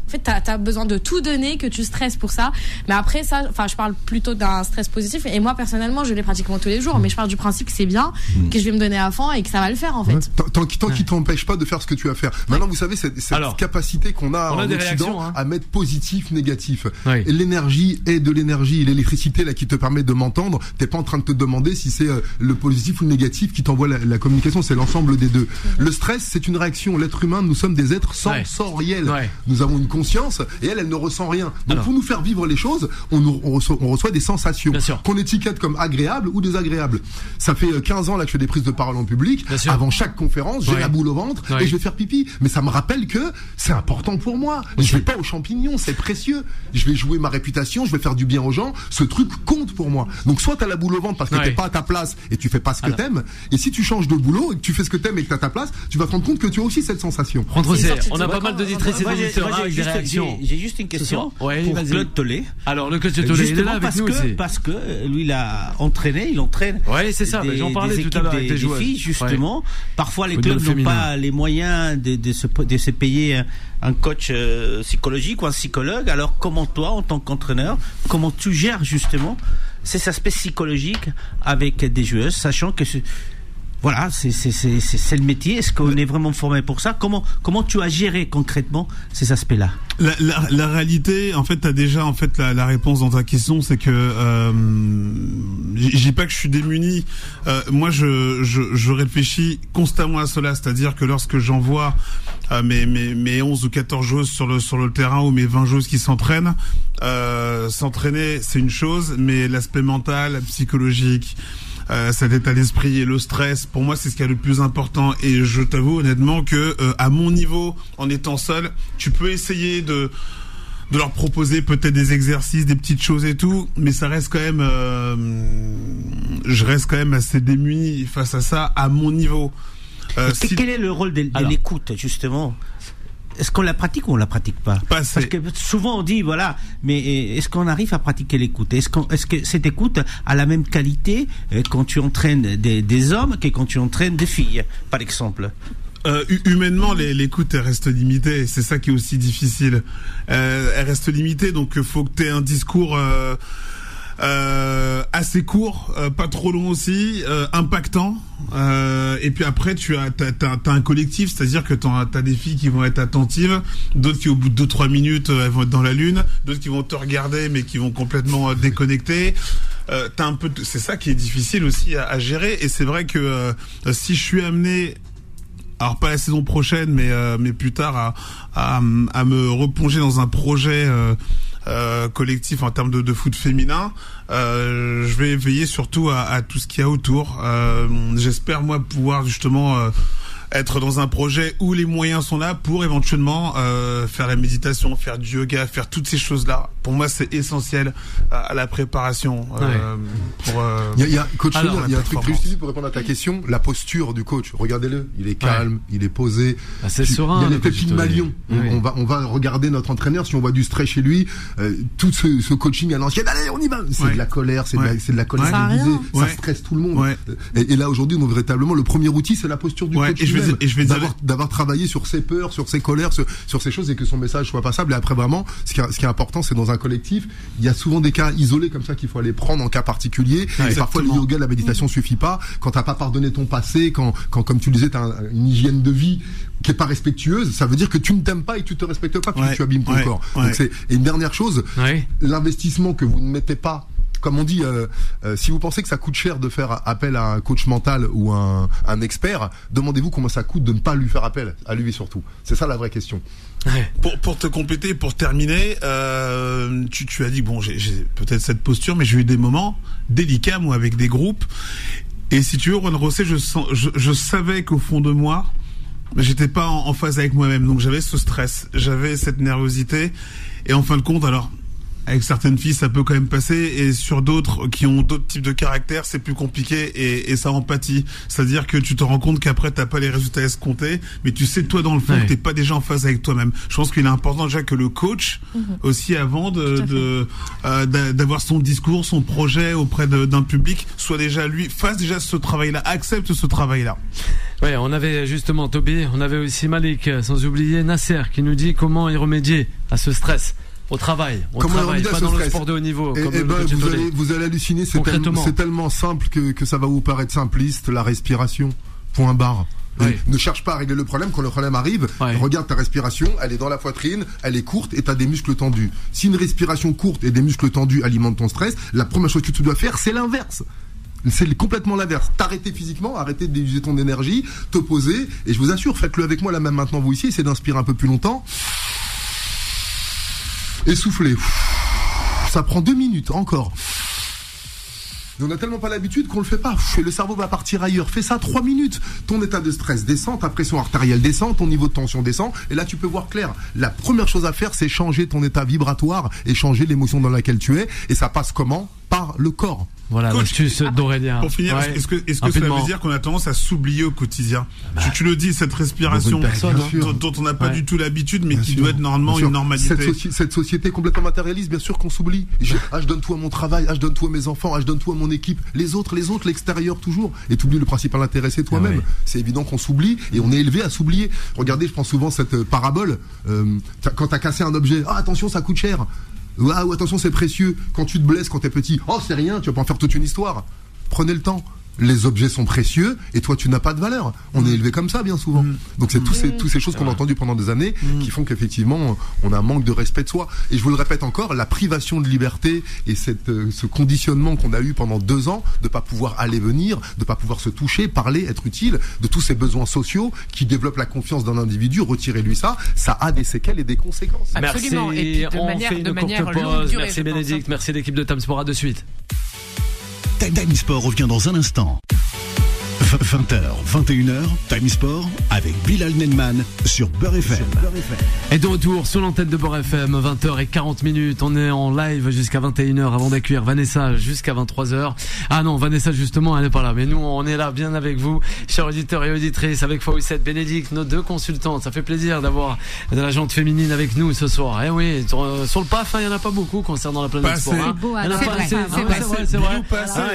en fait, t'as besoin de tout donner que tu stresses pour ça. Mais après ça, je parle plutôt d'un stress positif. Et moi, personnellement, je l'ai pratiquement tous les jours. Mais je pars du principe que c'est bien, que je vais me donner à fond et que ça va le faire, en fait. Tant qu'il t'empêche pas de faire ce que tu as à faire. Maintenant, vous savez, cette capacité qu'on a en Occident à mettre positif, négatif. Et l'énergie est de l'énergie. L'électricité, là, qui te permet de m'entendre, t'es pas en train de te demander si c'est le positif ou le négatif qui t'envoie la communication. C'est l'ensemble des deux. Le stress, c'est une réaction. L'être humain, nous sommes des êtres sensoriels. Nous avons une conscience et elle ne ressent rien. Donc pour nous faire vivre les choses, on reçoit des sensations qu'on étiquette comme agréables ou désagréables. Ça fait 15 ans là que je fais des prises de parole en public. Avant chaque conférence, j'ai la boule au ventre et je vais faire pipi. Mais ça me rappelle que c'est important pour moi. Je vais pas aux champignons, c'est précieux. Je vais jouer ma réputation, je vais faire du bien aux gens. Ce truc compte pour moi. Donc soit t'as la boule au ventre parce que t'es pas à ta place et tu fais pas ce que t'aimes. Et si tu changes de boulot et que tu fais ce que t'aimes et que t'as ta place, tu vas te rendre compte que tu as aussi cette sensation. On a pas mal d'auditrices et d'auditeurs avec des réactions. J'ai juste une question pour Claude Tollet. Alors le coach Tollet il est là avec nous aussi. Parce que lui il entraîne. Ouais, c'est ça. J'en parlais tout à l'heure avec des filles justement. Parfois les clubs n'ont pas les moyens de se payer un coach psychologique ou un psychologue. Alors comment toi, en tant qu'entraîneur, comment tu gères justement ces aspects psychologiques avec des joueuses, sachant que voilà, c'est le métier. Est-ce qu'on est vraiment formé pour ça? Comment tu as géré concrètement ces aspects-là? La réalité, en fait, t'as déjà la réponse dans ta question, c'est que je dis pas que je suis démuni. Moi, je réfléchis constamment à cela, c'est-à-dire que lorsque j'envoie mes 11 ou 14 joueuses sur le terrain ou mes 20 joueuses qui s'entraînent, s'entraîner c'est une chose, mais l'aspect mental, psychologique, cet état d'esprit et le stress, pour moi c'est ce qui est le plus important. Et je t'avoue honnêtement que à mon niveau, en étant seul, tu peux essayer de leur proposer peut-être des exercices, des petites choses et tout, mais ça reste quand même je reste quand même assez démuni face à ça à mon niveau. Quel est le rôle de l'écoute, justement? Est-ce qu'on la pratique ou on la pratique pas? Parce que souvent on dit voilà, mais est-ce qu'on arrive à pratiquer l'écoute? Est-ce que cette écoute a la même qualité quand tu entraînes des hommes que quand tu entraînes des filles, par exemple? Humainement, l'écoute elle reste limitée. C'est ça qui est aussi difficile. Elle reste limitée, donc faut que tu aies un discours assez court, pas trop long aussi, impactant. Et puis après, t'as un collectif, c'est-à-dire que t'as des filles qui vont être attentives, d'autres qui au bout de 2-3 minutes elles vont être dans la lune, d'autres qui vont te regarder mais qui vont complètement déconnecter. C'est ça qui est difficile aussi à gérer. Et c'est vrai que si je suis amené, alors pas la saison prochaine, mais plus tard à me replonger dans un projet collectif en termes de foot féminin, je vais veiller surtout à tout ce qu'il y a autour. J'espère moi pouvoir justement être dans un projet où les moyens sont là pour éventuellement faire la méditation, faire du yoga, faire toutes ces choses-là. Pour moi, c'est essentiel à la préparation. Il y a coach, il y a un truc précis pour répondre à ta question. La posture du coach, regardez-le, il est calme, il est posé. C'est serein. Il y a des pépines Malion. On va regarder notre entraîneur. Si on voit du stress chez lui, tout ce coaching à l'ancienne, allez, on y va. C'est de la colère, c'est de la colère aiguisée. Ça stresse tout le monde. Et là aujourd'hui, donc véritablement, le premier outil, c'est la posture du coach. Et je vais d'avoir travaillé sur ses peurs, sur ses colères, sur ces choses, et que son message soit passable. Et après, vraiment, ce qui est important, c'est dans un collectif, il y a souvent des cas isolés comme ça qu'il faut aller prendre en cas particulier. Et parfois, le yoga, la méditation suffit pas. Quand t'as pas pardonné ton passé, quand comme tu disais, t'as une hygiène de vie qui est pas respectueuse, ça veut dire que tu ne t'aimes pas et tu te respectes pas, puis tu abîmes ton corps. Donc et une dernière chose, l'investissement que vous ne mettez pas, comme on dit, si vous pensez que ça coûte cher de faire appel à un coach mental ou un expert, demandez-vous comment ça coûte de ne pas lui faire appel, à lui surtout. C'est ça la vraie question. Pour te compléter, pour terminer, tu as dit bon, j'ai peut-être cette posture, mais j'ai eu des moments délicats moi avec des groupes. Et si tu veux, Juan José, je savais qu'au fond de moi, j'étais pas en phase avec moi-même, donc j'avais ce stress, j'avais cette nervosité, et en fin de compte, alors. Avec certaines filles, ça peut quand même passer, et sur d'autres qui ont d'autres types de caractères, c'est plus compliqué, et ça empathie. C'est-à-dire que tu te rends compte qu'après t'as pas les résultats escomptés, mais tu sais toi dans le fond que t'es pas déjà en phase avec toi-même. Je pense qu'il est important déjà que le coach aussi, avant d'avoir son discours, son projet auprès d'un public, soit déjà fasse déjà ce travail-là, accepte ce travail-là. Ouais, on avait justement Toby, on avait aussi Malik, sans oublier Nasser qui nous dit comment y remédier à ce stress. Au travail, pas dans le sport de haut niveau. Vous allez halluciner, c'est tellement simple que ça va vous paraître simpliste. La respiration, point barre. Ne cherche pas à régler le problème. Quand le problème arrive, regarde ta respiration, elle est dans la poitrine, elle est courte et tu as des muscles tendus. Si une respiration courte et des muscles tendus alimentent ton stress, la première chose que tu dois faire, c'est l'inverse. C'est complètement l'inverse. T'arrêter physiquement, arrêter d'utiliser ton énergie, te poser, et je vous assure, faites-le avec moi là même maintenant vous ici, essayez d'inspirer un peu plus longtemps. Essoufflez. Ça prend 2 minutes encore. On n'a tellement pas l'habitude qu'on le fait pas. Et le cerveau va partir ailleurs. Fais ça 3 minutes. Ton état de stress descend, ta pression artérielle descend, ton niveau de tension descend. Et là, tu peux voir clair. La première chose à faire, c'est changer ton état vibratoire et changer l'émotion dans laquelle tu es. Et ça passe comment? Par le corps. Voilà, l'astuce d'Aurélien. Pour finir, est-ce que cela veut dire qu'on a tendance à s'oublier au quotidien? Tu le dis, cette respiration dont on n'a pas du tout l'habitude, mais qui doit être normalement une normalité. Cette société complètement matérialiste, bien sûr qu'on s'oublie. Je donne tout à mon travail, je donne tout à mes enfants, je donne tout à mon équipe. Les autres, l'extérieur toujours. Et tu oublies le principal intérêt, c'est toi-même. C'est évident qu'on s'oublie et on est élevé à s'oublier. Regardez, je prends souvent cette parabole. Quand t'as cassé un objet, attention, ça coûte cher. Ou attention, c'est précieux. Quand tu te blesses quand t'es petit, c'est rien, tu vas pas en faire toute une histoire. Prenez le temps. les objets sont précieux et toi tu n'as pas de valeur. On est élevé comme ça bien souvent. Donc c'est tous ces choses qu'on a entendues pendant des années qui font qu'effectivement on a un manque de respect de soi. Et je vous le répète encore, la privation de liberté et ce conditionnement qu'on a eu pendant 2 ans de pas pouvoir aller venir, de pas pouvoir se toucher, parler, être utile, de tous ces besoins sociaux qui développent la confiance d'un individu, retirez-lui ça a des séquelles et des conséquences. Absolument. Merci. Et puis de manière longue durée. Merci Bénédicte, merci l'équipe de Time Sport, à de suite. Time Sport revient dans un instant. 20h, 21h, Time Sport avec Bilal Nenman sur Beurre FM. Et de retour sur l'antenne de Beurre FM, 20h40. On est en live jusqu'à 21h avant d'accueillir Vanessa jusqu'à 23h. Ah non, Vanessa justement, elle n'est pas là. Mais nous, on est là bien avec vous, chers auditeurs et auditrices, avec Fawcett, Bénédicte, nos 2 consultantes. Ça fait plaisir d'avoir de la gente féminine avec nous ce soir. Eh oui, sur le PAF, il n'y en a pas beaucoup concernant la planète sport. C'est vrai.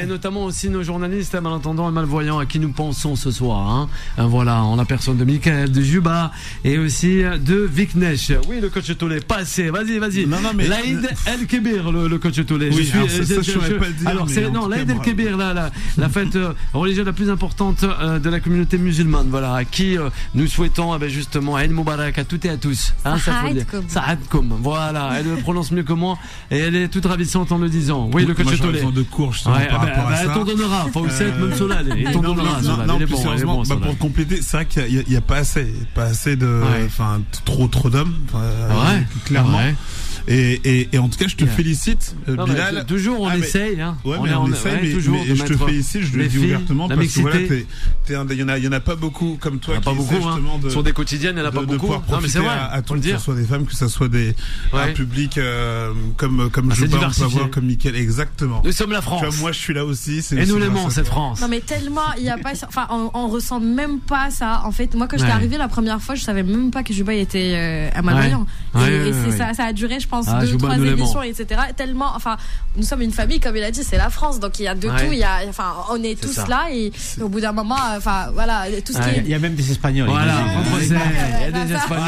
Et notamment aussi nos journalistes, malentendants et malvoyants, à qui nous pensons ce soir. Voilà, en la personne de Michael, de Juba et aussi de Viknesh. Oui, le coach Tolé, pas assez. Vas-y. Non, mais Laïd El Kébir, le coach Tolé. Oui, je saurais pas le dire. Alors, Laïd El Kébir, la fête religieuse la plus importante de la communauté musulmane. Voilà, à qui nous souhaitons justement Eid Moubarak à toutes et à tous. Sa'adkoum. Voilà, elle le prononce mieux que moi et elle est toute ravissante en le disant. Oui, le coach Tolé. De cours, justement, par rapport à ça. Elle t'en donnera. Fawcett, même Solal. Il t'en donnera. Non, plus sérieusement, pour compléter, c'est vrai qu'il y a pas assez de, trop d'hommes, clairement. Et en tout cas, je te félicite, Bilal. Toujours, on essaye. On essaye, mais je te félicite, je le dis ouvertement, parce que voilà, il y en a pas beaucoup comme toi. Pas beaucoup, sur des quotidiennes, il y en a pas beaucoup. Non, mais c'est vrai. À tout, que ce soit des femmes, que ce soit un public comme je peux avoir, comme Mickaël, exactement. Nous sommes la France. Moi, je suis là aussi. Et nous l'aimons, cette France. Non, mais tellement, il y a pas, on ressent même pas ça. En fait, moi, quand j'étais arrivée la première fois, je savais même pas que Juba était un malvoyant. Et ça a duré, je pense, 2-3 émissions, etc. Tellement, nous sommes une famille, comme il a dit, c'est la France, donc il y a de tout. On est tous là et au bout d'un moment, voilà, tout ce qui est. Il y a même des Espagnols. Voilà, il y a des Espagnols.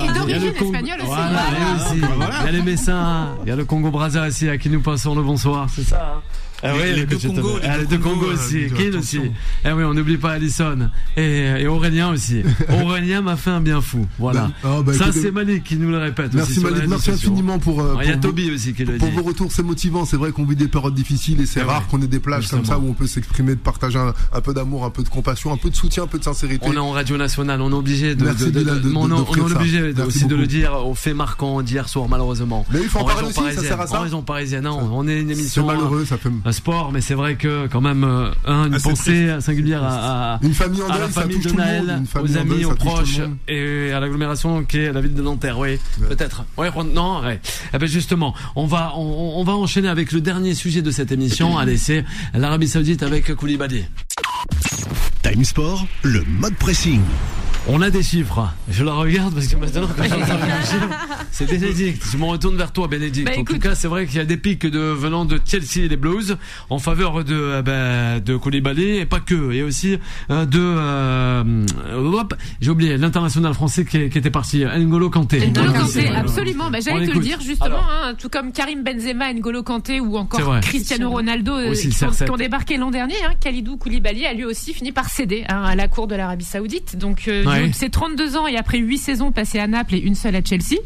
Et d'origine espagnole aussi. Il y a les Messins, il y a le Congo-Brazza aussi, à qui nous passons le bonsoir, c'est ça. Les deux Congo aussi, Kin aussi. Eh oui, on n'oublie pas Allison et Aurélien aussi. Aurélien m'a fait un bien fou. Voilà. Ça, c'est Malik qui nous le répète. Merci Malik, merci infiniment pour. Il y a Toby aussi qui le dit. Pour vos retours, c'est motivant. C'est vrai qu'on vit des périodes difficiles et c'est rare qu'on ait des plages comme ça où on peut s'exprimer, de partager un peu d'amour, un peu de compassion, un peu de soutien, un peu de sincérité. On est en radio nationale, on est obligé on est obligé aussi de le dire aux faits marquants d'hier soir, malheureusement. Mais il faut en parler aussi, ça sert à ça. En raison parisienne, non, on est une émission. C'est malheureux, ça fait. Sport, mais c'est vrai que quand même une pensée singulière à une famille en deuil, la famille de Naël, aux amis, aux proches et à l'agglomération qui est la ville de Nanterre. Oui, peut-être. Non. Eh ben justement, on va enchaîner avec le dernier sujet de cette émission. Allez, c'est l'Arabie Saoudite avec Koulibaly. Time Sport, le mode pressing. On a des chiffres. Je la regarde parce que maintenant, quand j'entends les chiffres, c'est Bénédicte. Je me retourne vers toi, Bénédicte. En tout cas, c'est vrai qu'il y a des pics venant de Chelsea et les Blues en faveur de Koulibaly et pas que. Et aussi j'ai oublié l'international français qui était parti, N'Golo Kanté. N'Golo Kanté, absolument. J'allais te le dire justement, tout comme Karim Benzema, N'Golo Kanté ou encore Cristiano Ronaldo qui ont débarqué l'an dernier. Kalidou Koulibaly a lui aussi fini par céder à la cour de l'Arabie Saoudite. Donc c'est 32 ans et après 8 saisons passées à Naples et une seule à Chelsea.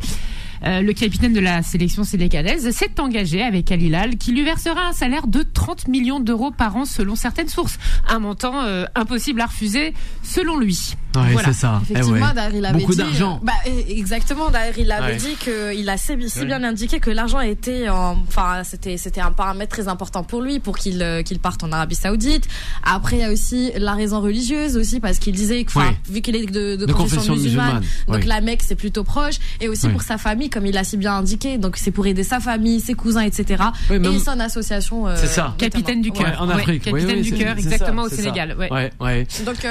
Le capitaine de la sélection sénégalaise s'est engagé avec Al Hilal qui lui versera un salaire de 30 millions d'euros par an selon certaines sources. Un montant impossible à refuser selon lui. Ouais, voilà. C'est ça. Effectivement, Daher, il avait beaucoup dit, d'argent. Exactement, Daher, il avait dit qu'il a si bien indiqué que l'argent était, c'était un paramètre très important pour lui, pour qu'il parte en Arabie Saoudite. Après, il y a aussi la raison religieuse aussi, parce qu'il disait que, vu qu'il est de confession musulmane, donc la Mecque c'est plutôt proche, et aussi pour sa famille, comme il a si bien indiqué, donc c'est pour aider sa famille, ses cousins, etc. Et son association. C'est ça. Capitaine du cœur. En Afrique. Capitaine du cœur, exactement, au Sénégal. Donc,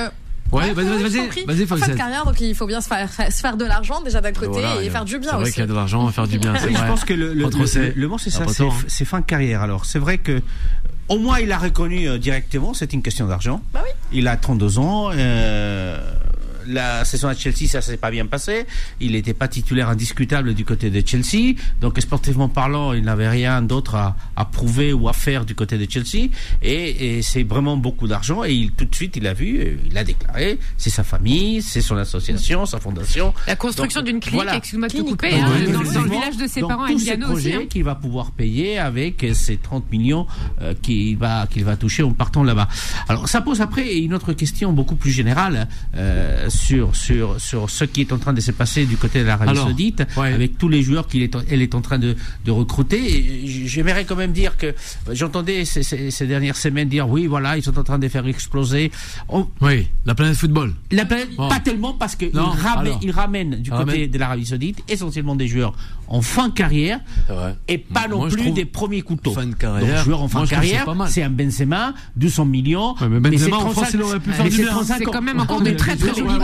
vas-y, en fin de carrière, donc il faut bien se faire de l'argent déjà d'un côté et faire du bien aussi. C'est vrai qu'il y a de l'argent à faire du bien. Je pense que le mot c'est ça, c'est fin de carrière. Alors c'est vrai que au moins il a reconnu directement, c'est une question d'argent. Bah oui. Il a 32 ans. la saison à Chelsea, ça s'est pas bien passé. Il n'était pas titulaire indiscutable du côté de Chelsea. Donc, sportivement parlant, il n'avait rien d'autre à prouver ou à faire du côté de Chelsea. Et c'est vraiment beaucoup d'argent. Et tout de suite, il a déclaré, c'est sa famille, c'est son association, sa fondation. La construction d'une clinique, excuse-moi de te couper, dans le village de ses parents à Lugano aussi. Qu'il va pouvoir payer avec ces 30 millions qu'il va toucher en partant là-bas. Alors, ça pose après une autre question beaucoup plus générale sur ce qui est en train de se passer du côté de l'Arabie Saoudite, avec tous les joueurs qu'elle est en train de recruter. Et j'aimerais quand même dire que j'entendais ces dernières semaines dire oui, voilà, ils sont en train de faire exploser. La planète football. Pas tellement, parce qu'ils ramènent du côté de l'Arabie Saoudite essentiellement des joueurs en fin de carrière et pas non plus des premiers couteaux. Fin de carrière. Donc, joueur en fin de carrière, c'est un Benzema, 200 millions. Mais Benzema, en France, il aurait pu faire du bien. C'est quand même encore de très très jolis noms.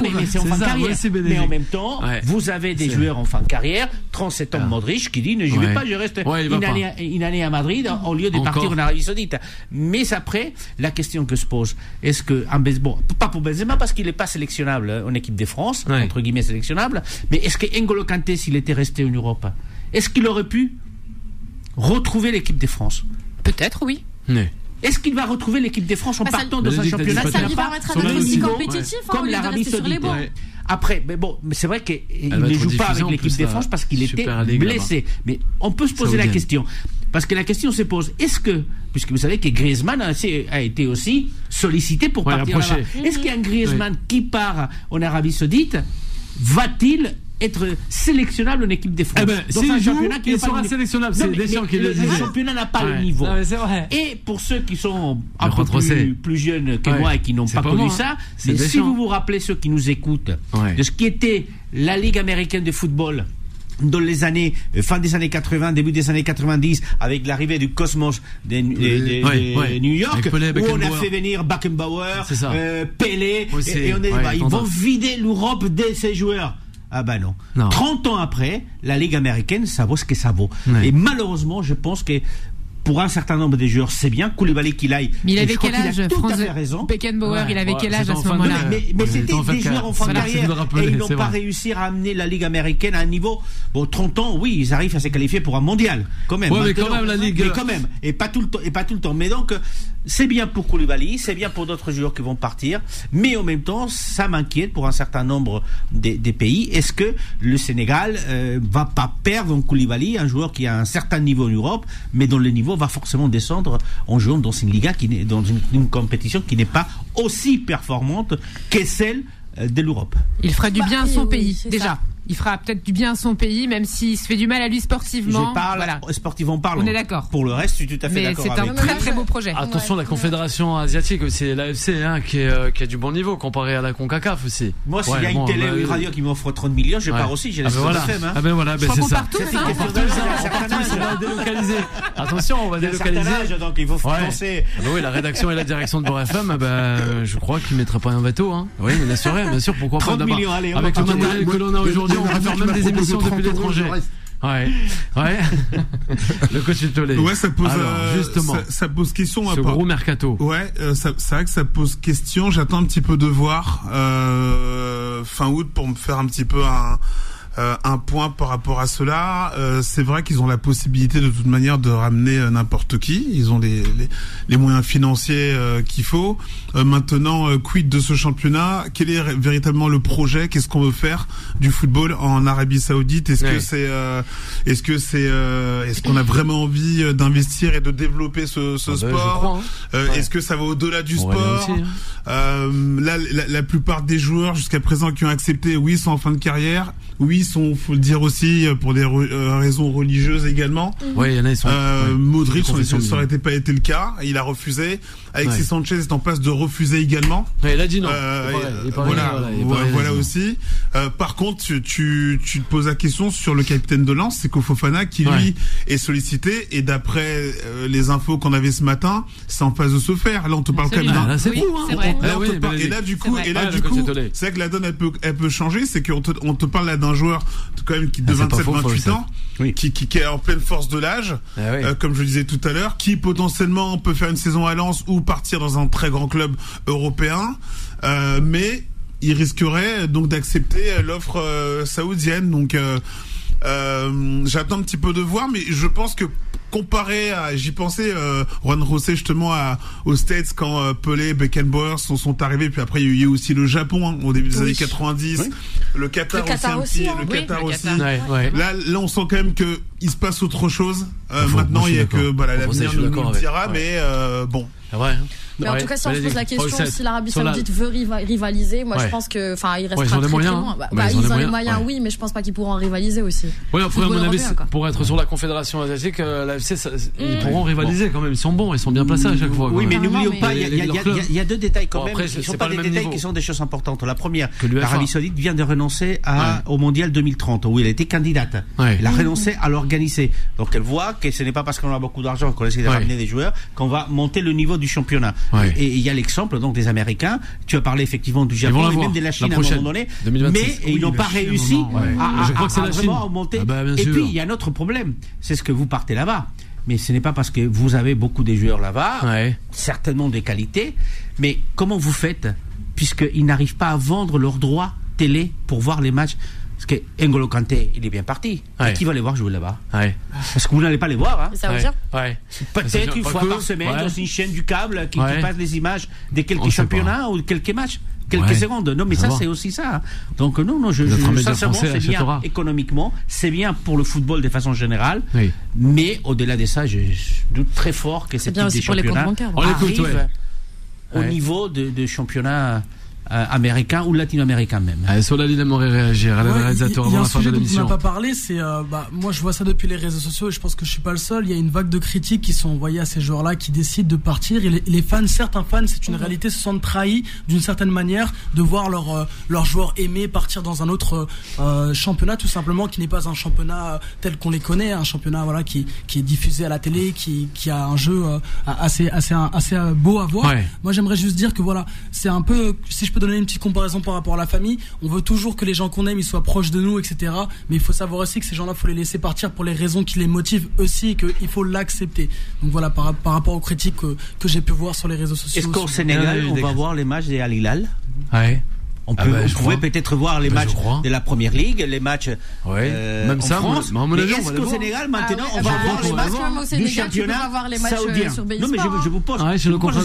Mais c'est en fin de carrière. Mais en même temps, vous avez des joueurs en fin de carrière, 37 ans Modric, qui dit ne vais pas, je reste une année à Madrid au lieu de partir en Arabie Saoudite. Mais après, la question que se pose, est-ce que pas pour Benzema parce qu'il n'est pas sélectionnable en équipe de France, entre guillemets sélectionnable, mais est-ce que N'Golo Kanté, s'il était resté en Europe, est-ce qu'il aurait pu retrouver l'équipe de France? Peut-être, oui. Est-ce qu'il va retrouver l'équipe de France en partant dans un championnat qui n'a pas son aussi compétitif comme l'Arabie Saoudite? Après, mais c'est vrai qu'il ne joue pas avec l'équipe de France parce qu'il était blessé. Mais on peut se poser la question. Parce que la question se pose, est-ce que, puisque vous savez que Griezmann a été aussi sollicité pour partir là-bas, est-ce qu'un Griezmann qui part en Arabie Saoudite va-t-il être sélectionnable en équipe de France? S'il joue, il sera sélectionnable. C'est Deschamps qui le disait. Le championnat n'a pas le niveau. Et pour ceux qui sont un peu plus jeunes que moi et qui n'ont pas connu ça, si vous vous rappelez, ceux qui nous écoutent, de ce qui était la Ligue américaine de football dans les années, fin des années 80, début des années 90, avec l'arrivée du Cosmos de New York, où on a fait venir Beckenbauer, Pelé, et on est ils vont vider l'Europe de ces joueurs. Ah bah non. 30 ans après, la Ligue américaine, ça vaut ce que ça vaut. Et malheureusement, je pense que pour un certain nombre de joueurs, c'est bien. Koulibaly qu'il aille. Mais il avait quel âge, Beckenbauer, il avait quel âge à ce moment-là? Mais c'était des joueurs en fin de carrière et ils n'ont pas réussi à amener la Ligue américaine à un niveau. 30 ans, oui, ils arrivent à se qualifier pour un mondial, quand même. Mais quand même la Ligue. Mais quand même, et pas tout le temps. Mais donc, c'est bien pour Koulibaly, c'est bien pour d'autres joueurs qui vont partir, mais en même temps, ça m'inquiète pour un certain nombre des pays. Est-ce que le Sénégal va pas perdre en Koulibaly, un joueur qui a un certain niveau en Europe, mais dont le niveau va forcément descendre en jouant dans une Liga dans une compétition qui n'est pas aussi performante que celle de l'Europe? Il fera du bien à son pays, déjà. Il fera peut-être du bien à son pays, même s'il se fait du mal à lui sportivement. Sportivement parlant. On est d'accord. Pour le reste, je suis tout à fait d'accord. Mais c'est un très très beau projet. Attention, la Confédération asiatique aussi, l'AFC, qui a du bon niveau comparé à la CONCACAF aussi. Moi, s'il y a une télé ou une radio qui m'offre 30 millions, je pars aussi. J'ai la FM. C'est ça. On va délocaliser. Attention, on va délocaliser. Donc il faut penser. Oui, la rédaction et la direction de Beurre FM, je crois qu'ils ne mettraient pas un veto. Oui, mais bien sûr, pourquoi pas. 30 millions, allez. Avec le matériel que l'on a aujourd'hui, on va faire même des émissions depuis l'étranger. Le coach Tolé. Ça pose question. Ce gros mercato. C'est vrai que ça pose question. J'attends un petit peu de voir fin août pour me faire un petit peu un point par rapport à cela. C'est vrai qu'ils ont la possibilité de toute manière de ramener n'importe qui. Ils ont les moyens financiers qu'il faut. Maintenant, quid de ce championnat? Quel est véritablement le projet? Qu'est-ce qu'on veut faire du football en Arabie Saoudite? Est-ce qu'on a vraiment envie d'investir et de développer ce sport? Est-ce que ça va au-delà du sport? Là, la plupart des joueurs jusqu'à présent qui ont accepté, oui, sont en fin de carrière. Oui, faut le dire aussi, pour des raisons religieuses également. Oui, il y en a, ils sont. Modric, ça aurait pas été le cas. Il a refusé. Alexis Sanchez est en passe de refuser également. Il a dit non. Voilà aussi. Par contre, tu te poses la question sur le capitaine de Lens, c'est Seko Fofana, qui lui est sollicité. Et d'après les infos qu'on avait ce matin, c'est en phase de se faire. Là, on te parle quand même d'un. C'est fou, hein. Et là, du coup, c'est vrai que la donne, elle peut changer. C'est qu'on te parle là d'un joueur quand même de 27-28 ans, qui est en pleine force de l'âge, comme je le disais tout à l'heure, qui potentiellement peut faire une saison à Lens ou partir dans un très grand club européen, mais il risquerait donc d'accepter l'offre saoudienne. Donc j'attends un petit peu de voir, mais je pense que comparé à, j'y pensais, Juan José justement aux States quand Pelé, Beckenbauer sont arrivés, puis après il y a eu aussi le Japon au début des années 90, le Qatar aussi, le Qatar aussi. Ouais. Là on sent quand même que il se passe autre chose. Maintenant il y a que l'avenir nous dira, mais bon. Ouais. Mais en tout cas, si on se pose la question si l'Arabie Saoudite veut rivaliser, moi je pense que, il restera très loin. Ils ont les moyens, oui, mais je pense pas qu'ils pourront rivaliser aussi. Oui, après, à mon avis, pour être sur la Confédération asiatique, l'AFC, ils pourront rivaliser quand même. Ils sont bons, ils sont bien placés à chaque fois. Oui, mais n'oublions pas, il y a deux détails quand même. Qui ne sont pas des détails qui sont des choses importantes. La première, l'Arabie Saoudite vient de renoncer au Mondial 2030, où elle était candidate. Elle a renoncé à l'organiser. Donc elle voit que ce n'est pas parce qu'on a beaucoup d'argent qu'on essaie de ramener des joueurs qu'on va monter le niveau du championnat. Et il y a l'exemple donc des Américains. Tu as parlé effectivement du Japon et même de la Chine à un moment donné, 2026. Mais ils n'ont pas réussi à vraiment monter. Et puis il y a un autre problème, c'est ce que vous partez là-bas. Mais ce n'est pas parce que vous avez beaucoup de joueurs là-bas, certainement des qualités, mais comment vous faites puisqu'ils n'arrivent pas à vendre leurs droits télé pour voir les matchs? Parce que N'Golo Kanté, il est bien parti. Qui va les voir jouer là-bas? Parce que vous n'allez pas les voir. Hein. Ça veut dire peut-être une fois par semaine dans une chaîne du câble qui passe les images de quelques championnats ou de quelques matchs. Quelques secondes. Non, mais ça, c'est aussi ça. Hein. Donc, non, sincèrement, c'est bien économiquement, c'est bien pour le football de façon générale. Mais au-delà de ça, je doute très fort que ces types de championnats arrivent au niveau de championnats américain ou latino-américain même. Solal aimerait réagir à la réalisateur avant la fin de l'émission. On n'a pas parlé, c'est moi je vois ça depuis les réseaux sociaux et je pense que je suis pas le seul. Il y a une vague de critiques qui sont envoyées à ces joueurs-là qui décident de partir. Et les fans, certains fans, c'est une réalité, se sentent trahis d'une certaine manière de voir leurs joueurs aimés partir dans un autre championnat, tout simplement, qui n'est pas un championnat tel qu'on les connaît, un championnat qui est diffusé à la télé, qui a un jeu assez beau à voir. Moi j'aimerais juste dire que c'est un peu, si je peux donner une petite comparaison par rapport à la famille, on veut toujours que les gens qu'on aime ils soient proches de nous, etc. Mais il faut savoir aussi que ces gens-là, il faut les laisser partir pour les raisons qui les motivent aussi et qu'il faut l'accepter. Donc voilà, par rapport aux critiques que j'ai pu voir sur les réseaux sociaux. Est-ce qu'au Sénégal, on va voir les matchs des Al Hilal? On pouvait peut-être voir les matchs de la Première Ligue, les matchs même ça, en France. Mais est-ce qu'au Sénégal, maintenant, on va voir les matchs du championnat saoudien? Non, mais je vous pose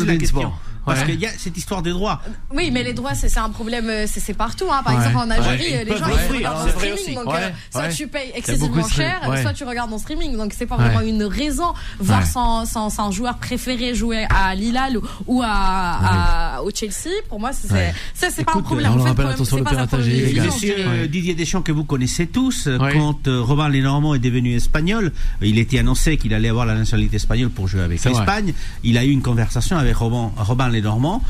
la question. Parce qu'il y a cette histoire des droits. Oui, mais les droits, c'est un problème, c'est partout. Hein. Par exemple, en Algérie, les gens ils regardent en streaming. Donc, soit tu payes excessivement cher, soit tu regardes en streaming. Donc, c'est pas vraiment une raison. Voir son joueur préféré jouer à Lille ou au Chelsea, pour moi, c'est pas un problème. On rappelle, attention, le piratage illégal. Monsieur Didier Deschamps, que vous connaissez tous, quand Robin Lenormand est devenu espagnol, il était annoncé qu'il allait avoir la nationalité espagnole pour jouer avec l'Espagne. Il a eu une conversation avec Robin Lenormand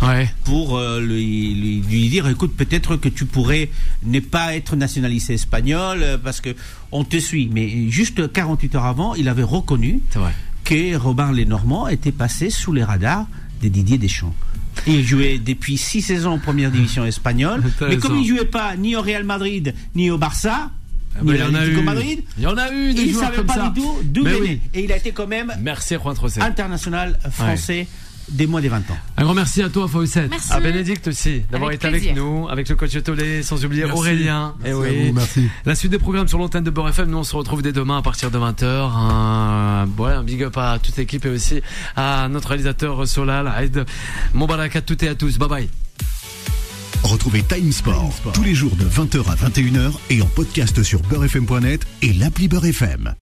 pour lui dire, écoute, peut-être que tu pourrais ne pas être nationalisé espagnol parce que on te suit. Mais juste 48 heures avant, il avait reconnu que Robin Lenormand était passé sous les radars de Didier Deschamps. Il jouait depuis 6 saisons en première division espagnole, mais comme il ne jouait pas ni au Real Madrid ni au Barça, il y en a eu des joueurs comme ça. Il ne savait pas du tout d'où il venait. Et il a été quand même international français des moins des 20 ans. Un grand merci à toi, Fawcett. À Bénédicte aussi, d'avoir été avec nous, avec le coach Tolé, sans oublier Aurélien. Merci. La suite des programmes sur l'antenne de Beurre FM, nous on se retrouve dès demain à partir de 20h. Un big up à toute l'équipe et aussi à notre réalisateur Solal, Aïd. Mon barak à toutes et à tous. Bye bye. Retrouvez Time Sport tous les jours de 20h à 21h et en podcast sur beurrefm.net et l'appli Beurre FM.